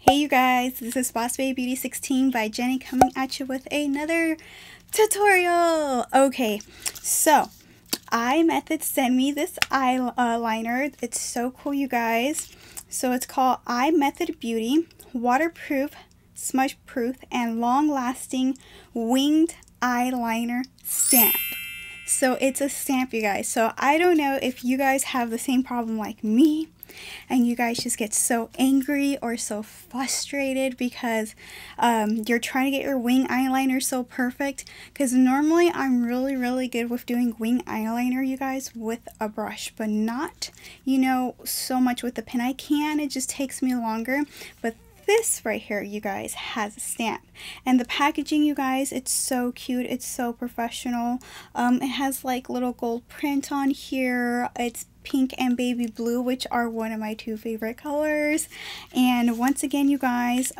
Hey you guys, this is Boss Baby Beauty 16 by Jenny coming at you with another tutorial. Okay, so Imethod sent me this eyeliner. It's so cool, you guys. So it's called Imethod Beauty Waterproof, Smudge Proof, and Long-Lasting Winged Eyeliner Stamp. So it's a stamp, you guys. So I don't know if you guys have the same problem like me, and you guys just get so angry or so frustrated because you're trying to get your wing eyeliner so perfect. Because normally I'm really good with doing wing eyeliner, you guys, with a brush, but not, you know, so much with the pen. I can, it just takes me longer. But this right here, you guys, has a stamp, and the packaging, you guys, it's so cute, it's so professional. It has like little gold print on here. It's pink and baby blue, which are one of my two favorite colors. And once again, you guys,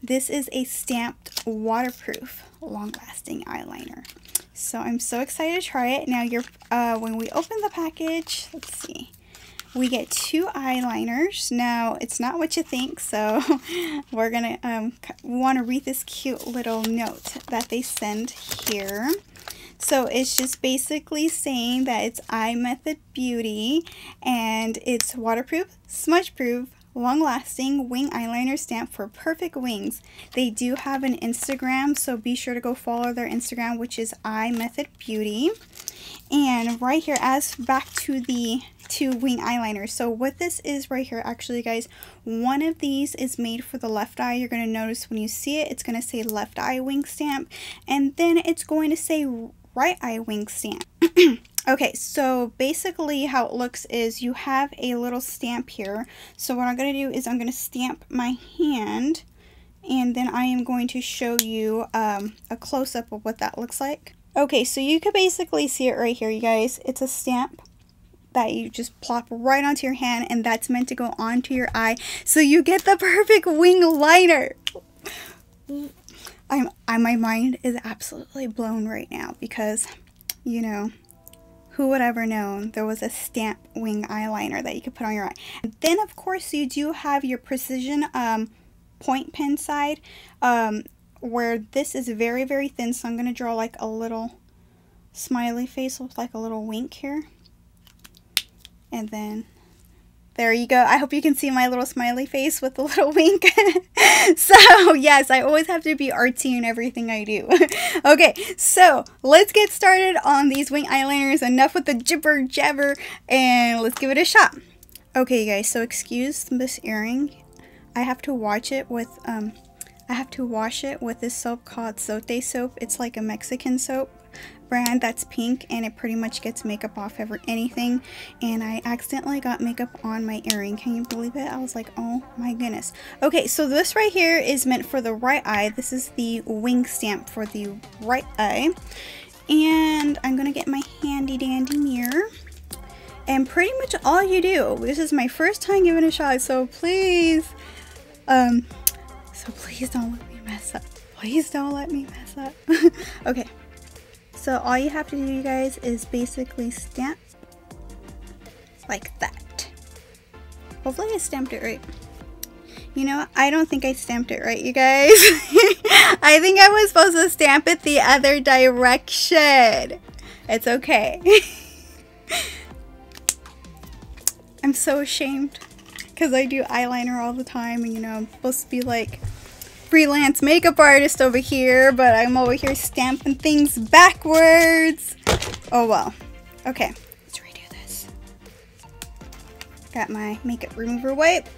this is a stamped waterproof long-lasting eyeliner. So I'm so excited to try it. Now when we open the package, let's see, we get two eyeliners. Now it's not what you think, so we're gonna want to read this cute little note that they send here. So it's just basically saying that it's Imethod Beauty and it's waterproof, smudge proof, long-lasting wing eyeliner stamp for perfect wings. They do have an Instagram, so be sure to go follow their Instagram, which is Imethod Beauty. And right here, as back to the two wing eyeliners. So what this is right here, actually, guys, one of these is made for the left eye. You're going to notice when you see it, it's going to say left eye wing stamp, and then it's going to say right eye wing stamp. Okay, so basically how it looks is you have a little stamp here. So what I'm going to do is I'm going to stamp my hand, and then I am going to show you a close-up of what that looks like. Okay, so you can basically see it right here, you guys. It's a stamp that you just plop right onto your hand, and that's meant to go onto your eye, so you get the perfect wing liner. My mind is absolutely blown right now because, you know, who would ever known there was a stamp wing eyeliner that you could put on your eye. And then of course you do have your precision point pen side, where this is very thin, so I'm going to draw like a little smiley face with like a little wink here. And then there you go. I hope you can see my little smiley face with the little wink. So yes, I always have to be artsy in everything I do. Okay, so let's get started on these wing eyeliners. Enough with the jibber jabber, and let's give it a shot. Okay, you guys, so excuse this earring. I have to wash it with this soap called Sote soap. It's like a Mexican soap brand that's pink, and it pretty much gets makeup off anything, and I accidentally got makeup on my earring. Can you believe it? I was like, oh my goodness. Okay, so this right here is meant for the right eye. This is the wing stamp for the right eye, and I'm gonna get my handy dandy mirror, and pretty much all you do, this is my first time giving it a shot, so please don't let me mess up. Please don't let me mess up. Okay, so all you have to do, you guys, is basically stamp like that. Hopefully I stamped it right. You know, I don't think I stamped it right, you guys. I think I was supposed to stamp it the other direction. It's okay. I'm so ashamed because I do eyeliner all the time, and you know, I'm supposed to be like freelance makeup artist over here, but I'm over here stamping things backwards. Oh well. Okay, let's redo this. Got my makeup remover wipe.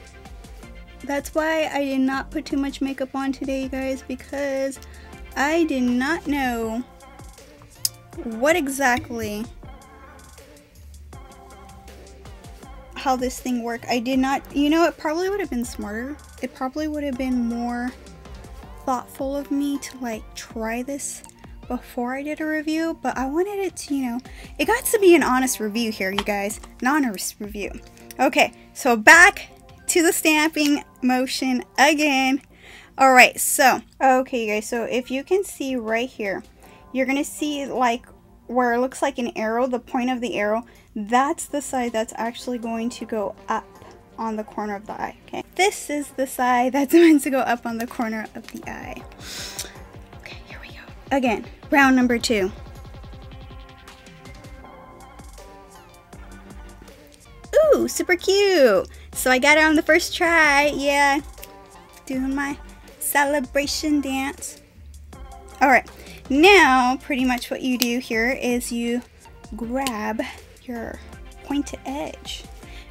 That's why I did not put too much makeup on today, you guys, because I did not know what exactly how this thing worked. I did not, you know, it probably would have been smarter. It probably would have been more thoughtful of me to like try this before I did a review, but I wanted it to, you know, it got to be an honest review here, you guys. An honest review. Okay, so back to the stamping motion again. Alright, so, okay, you guys, so if you can see right here, you're gonna see like where it looks like an arrow, the point of the arrow, that's the side that's actually going to go up on the corner of the eye, okay? This is the side that's meant to go up on the corner of the eye. Okay, here we go. Again, round number 2. Ooh, super cute. So I got it on the first try. Yeah, doing my celebration dance. All right, now pretty much what you do here is you grab your pointed edge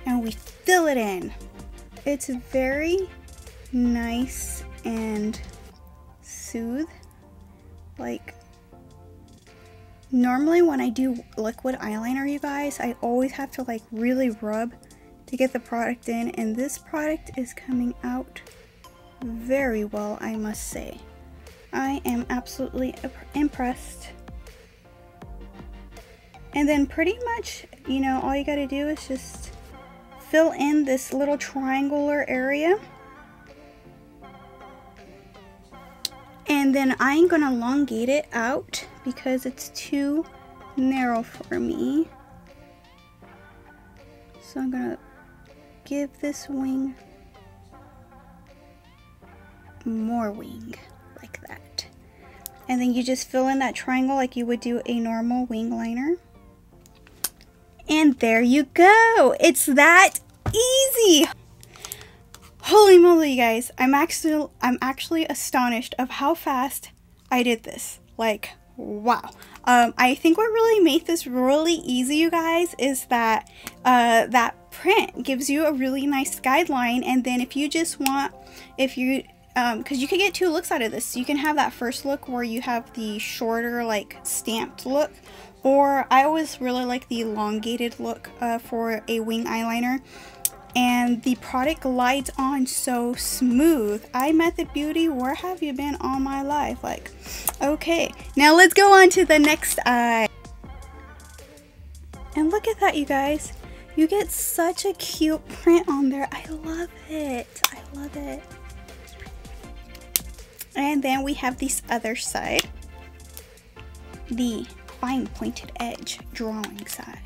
and we fill it in. It's very nice and soothe. Like, normally when I do liquid eyeliner, you guys, I always have to like really rub to get the product in, and this product is coming out very well, I must say. I am absolutely impressed. And then pretty much, you know, all you gotta do is just fill in this little triangular area. And then I'm gonna elongate it out because it's too narrow for me. So I'm gonna give this wing more wing, like that. And then you just fill in that triangle like you would do a normal wing liner. And there you go. It's that easy. Holy moly, you guys. I'm actually astonished of how fast I did this. Like, wow. I think what really made this really easy, you guys, is that that print gives you a really nice guideline. And then if you just want, because you can get 2 looks out of this. You can have that first look where you have the shorter, like, stamped look. Or I always really like the elongated look for a wing eyeliner. And the product glides on so smooth. Imethod Beauty, where have you been all my life? Like, okay, now let's go on to the next eye. And look at that, you guys. You get such a cute print on there. I love it. I love it. And then we have this other side, the fine pointed edge drawing side.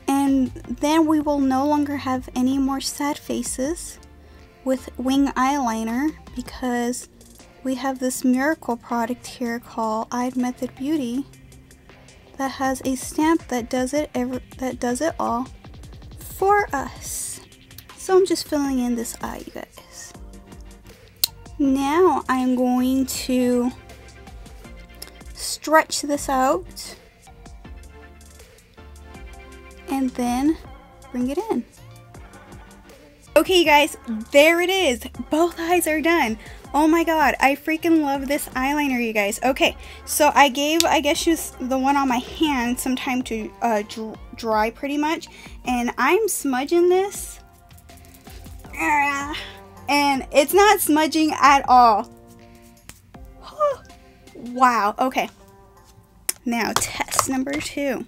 And then we will no longer have any more sad faces with wing eyeliner because we have this miracle product here called Imethod Beauty that has a stamp that does it all for us. So I'm just filling in this eye, you guys. Now I'm going to stretch this out and then bring it in. Okay, you guys, there it is. Both eyes are done. Oh my god, I freaking love this eyeliner, you guys. Okay, so I gave, I guess, just the one on my hand some time to dry pretty much, and I'm smudging this, and it's not smudging at all. Wow. Okay, now test number 2.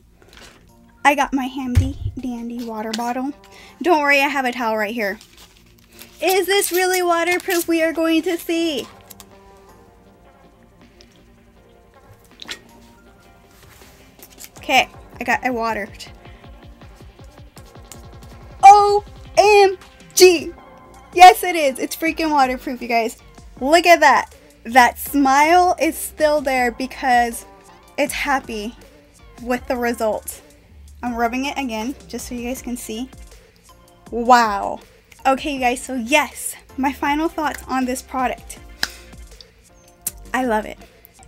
I got my handy dandy water bottle. Don't worry, I have a towel right here. Is this really waterproof? We are going to see. Okay, I watered. OMG! Yes, it is. It's freaking waterproof, you guys. Look at that. That smile is still there because it's happy with the results. I'm rubbing it again just so you guys can see. Wow. Okay, you guys, so yes, my final thoughts on this product. I love it.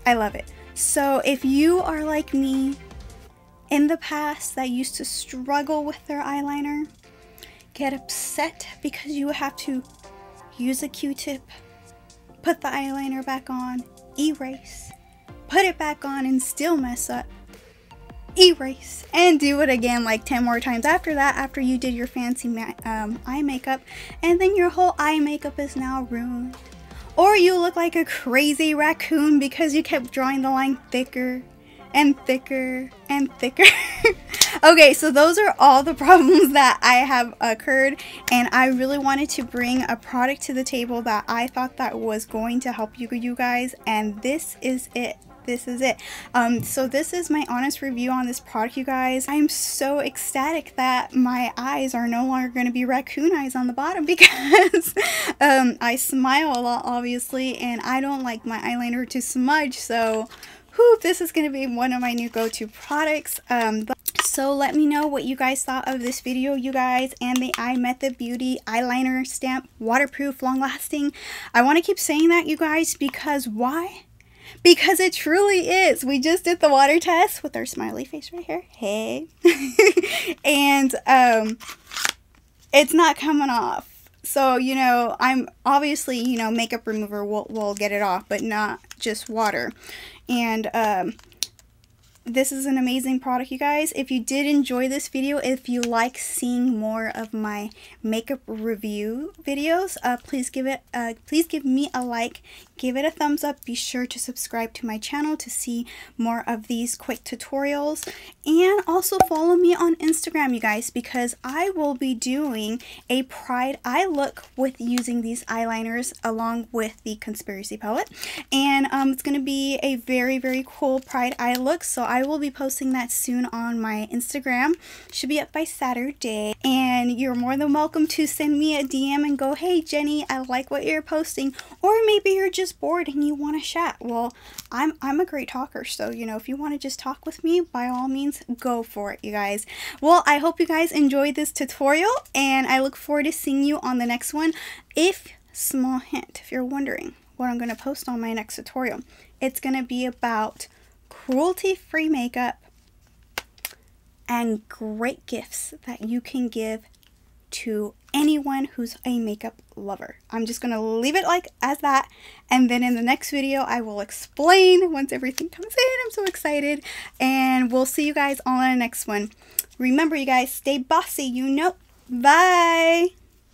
I love it. So if you are like me in the past that used to struggle with their eyeliner, get upset because you have to use a Q-tip, put the eyeliner back on, erase, put it back on and still mess up, erase, and do it again like 10 more times after that, after you did your fancy eye makeup, and then your whole eye makeup is now ruined. Or you look like a crazy raccoon because you kept drawing the line thicker and thicker and thicker. Okay, so those are all the problems that I have occurred, and I really wanted to bring a product to the table that I thought that was going to help you guys, and this is it. this is it. So this is my honest review on this product, you guys. I'm so ecstatic that my eyes are no longer going to be raccoon eyes on the bottom because I smile a lot, obviously, and I don't like my eyeliner to smudge. So whew, this is going to be one of my new go-to products. So let me know what you guys thought of this video, you guys, and the Imethod Beauty eyeliner stamp, waterproof, long-lasting. I want to keep saying that, you guys, because why? Because it truly is. We just did the water test with our smiley face right here. Hey. And it's not coming off. So, you know, I'm obviously, you know, makeup remover will get it off, but not just water. And this is an amazing product, you guys. If you did enjoy this video, if you like seeing more of my makeup review videos, please give me a like, give it a thumbs up. Be sure to subscribe to my channel to see more of these quick tutorials, and also follow me on Instagram, you guys, because I will be doing a Pride eye look with using these eyeliners along with the Conspiracy palette, and it's going to be a very, very cool Pride eye look. So I will be posting that soon on my Instagram. Should be up by Saturday. And you're more than welcome to send me a DM and go, hey Jenny, I like what you're posting. Or maybe you're just bored and you want to chat. Well, I'm a great talker, so you know, if you want to just talk with me, by all means, go for it, you guys. Well, I hope you guys enjoyed this tutorial, and I look forward to seeing you on the next one. Small hint, if you're wondering what I'm going to post on my next tutorial, it's going to be about cruelty-free makeup and great gifts that you can give to anyone who's a makeup lover. I'm just gonna leave it like as that, and then in the next video I will explain once everything comes in. I'm so excited, and we'll see you guys on the next one. Remember, you guys, stay bossy, you know. Bye.